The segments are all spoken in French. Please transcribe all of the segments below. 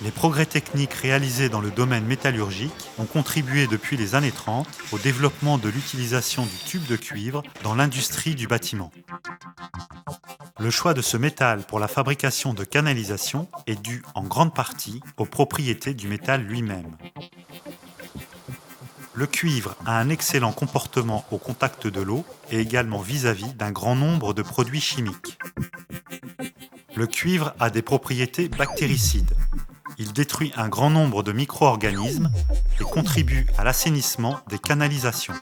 Les progrès techniques réalisés dans le domaine métallurgique ont contribué depuis les années 30 au développement de l'utilisation du tube de cuivre dans l'industrie du bâtiment. Le choix de ce métal pour la fabrication de canalisations est dû en grande partie aux propriétés du métal lui-même. Le cuivre a un excellent comportement au contact de l'eau et également vis-à-vis d'un grand nombre de produits chimiques. Le cuivre a des propriétés bactéricides. Il détruit un grand nombre de micro-organismes et contribue à l'assainissement des canalisations.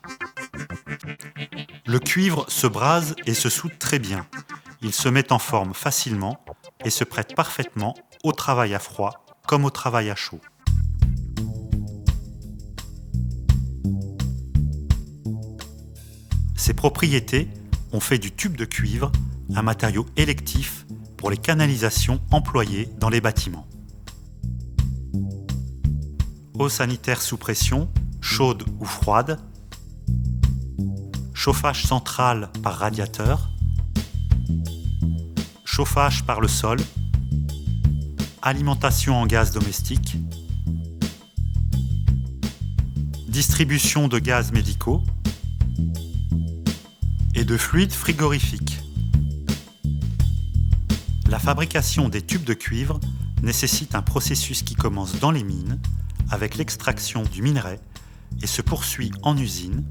Le cuivre se brase et se soude très bien. Il se met en forme facilement et se prête parfaitement au travail à froid comme au travail à chaud. Ces propriétés ont fait du tube de cuivre un matériau électif pour les canalisations employées dans les bâtiments. Eau sanitaire sous pression, chaude ou froide, chauffage central par radiateur, chauffage par le sol, alimentation en gaz domestique, distribution de gaz médicaux et de fluides frigorifiques. La fabrication des tubes de cuivre nécessite un processus qui commence dans les mines avec l'extraction du minerai et se poursuit en usine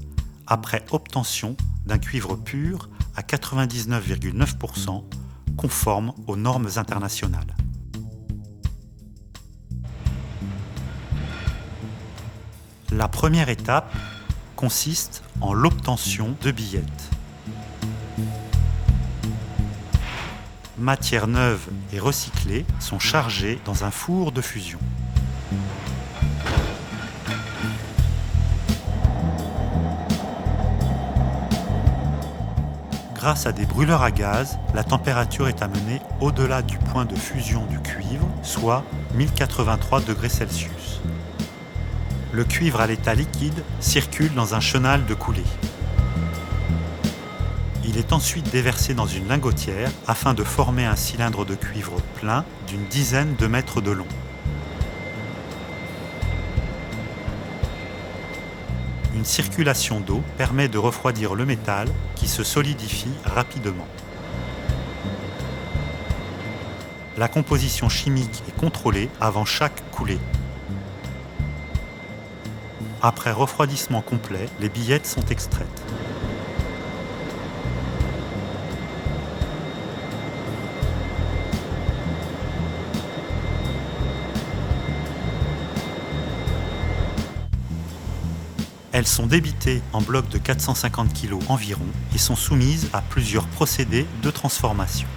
après obtention d'un cuivre pur à 99,9% conforme aux normes internationales. La première étape consiste en l'obtention de billettes. Matières neuves et recyclées sont chargées dans un four de fusion. Grâce à des brûleurs à gaz, la température est amenée au-delà du point de fusion du cuivre, soit 1083 degrés Celsius. Le cuivre à l'état liquide circule dans un chenal de coulée. Il est ensuite déversé dans une lingotière afin de former un cylindre de cuivre plein d'une dizaine de mètres de long. Une circulation d'eau permet de refroidir le métal qui se solidifie rapidement. La composition chimique est contrôlée avant chaque coulée. Après refroidissement complet, les billettes sont extraites. Elles sont débitées en blocs de 450 kg environ et sont soumises à plusieurs procédés de transformation.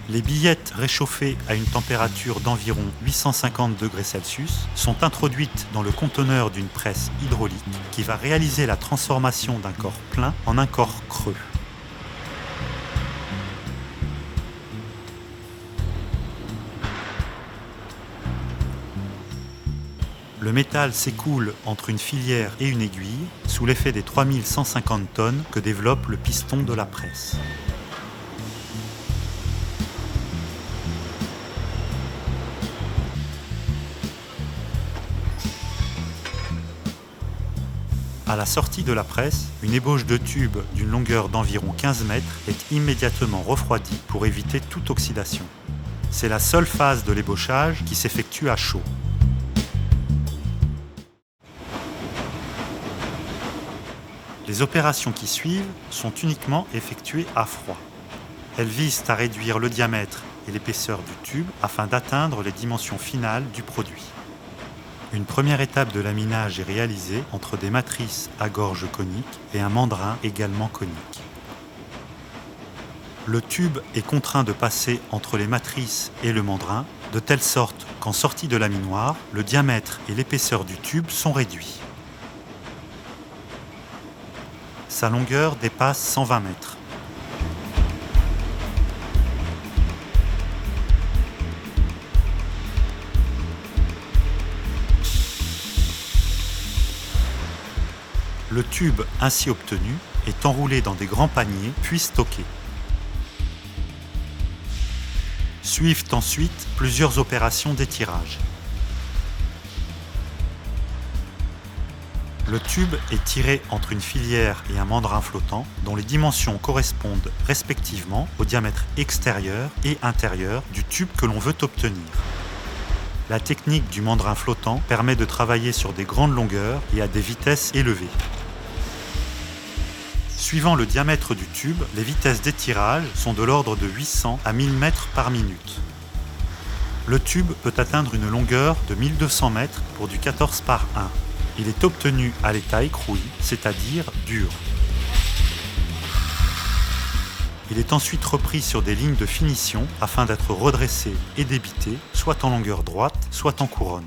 Les billettes réchauffées à une température d'environ 850 degrés Celsius sont introduites dans le conteneur d'une presse hydraulique qui va réaliser la transformation d'un corps plein en un corps creux. Le métal s'écoule entre une filière et une aiguille sous l'effet des 3150 tonnes que développe le piston de la presse. À la sortie de la presse, une ébauche de tube d'une longueur d'environ 15 mètres est immédiatement refroidie pour éviter toute oxydation. C'est la seule phase de l'ébauchage qui s'effectue à chaud. Les opérations qui suivent sont uniquement effectuées à froid. Elles visent à réduire le diamètre et l'épaisseur du tube afin d'atteindre les dimensions finales du produit. Une première étape de laminage est réalisée entre des matrices à gorge conique et un mandrin également conique. Le tube est contraint de passer entre les matrices et le mandrin, de telle sorte qu'en sortie de laminoir, le diamètre et l'épaisseur du tube sont réduits. Sa longueur dépasse 120 mètres. Le tube ainsi obtenu est enroulé dans des grands paniers puis stocké. Suivent ensuite plusieurs opérations d'étirage. Le tube est tiré entre une filière et un mandrin flottant dont les dimensions correspondent respectivement au diamètre extérieur et intérieur du tube que l'on veut obtenir. La technique du mandrin flottant permet de travailler sur des grandes longueurs et à des vitesses élevées. Suivant le diamètre du tube, les vitesses d'étirage sont de l'ordre de 800 à 1000 mètres par minute. Le tube peut atteindre une longueur de 1200 mètres pour du 14 par 1. Il est obtenu à l'état écroui, c'est-à-dire dur. Il est ensuite repris sur des lignes de finition afin d'être redressé et débité, soit en longueur droite, soit en couronne.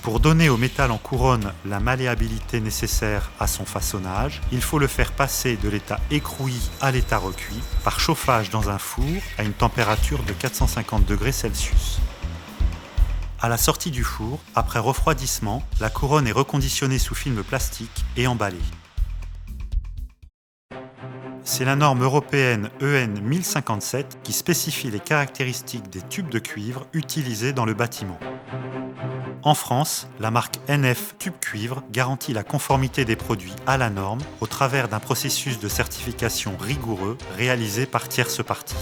Pour donner au métal en couronne la malléabilité nécessaire à son façonnage, il faut le faire passer de l'état écroui à l'état recuit par chauffage dans un four à une température de 450 degrés Celsius. À la sortie du four, après refroidissement, la couronne est reconditionnée sous film plastique et emballée. C'est la norme européenne EN 1057 qui spécifie les caractéristiques des tubes de cuivre utilisés dans le bâtiment. En France, la marque NF Tube Cuivre garantit la conformité des produits à la norme au travers d'un processus de certification rigoureux réalisé par tierce partie.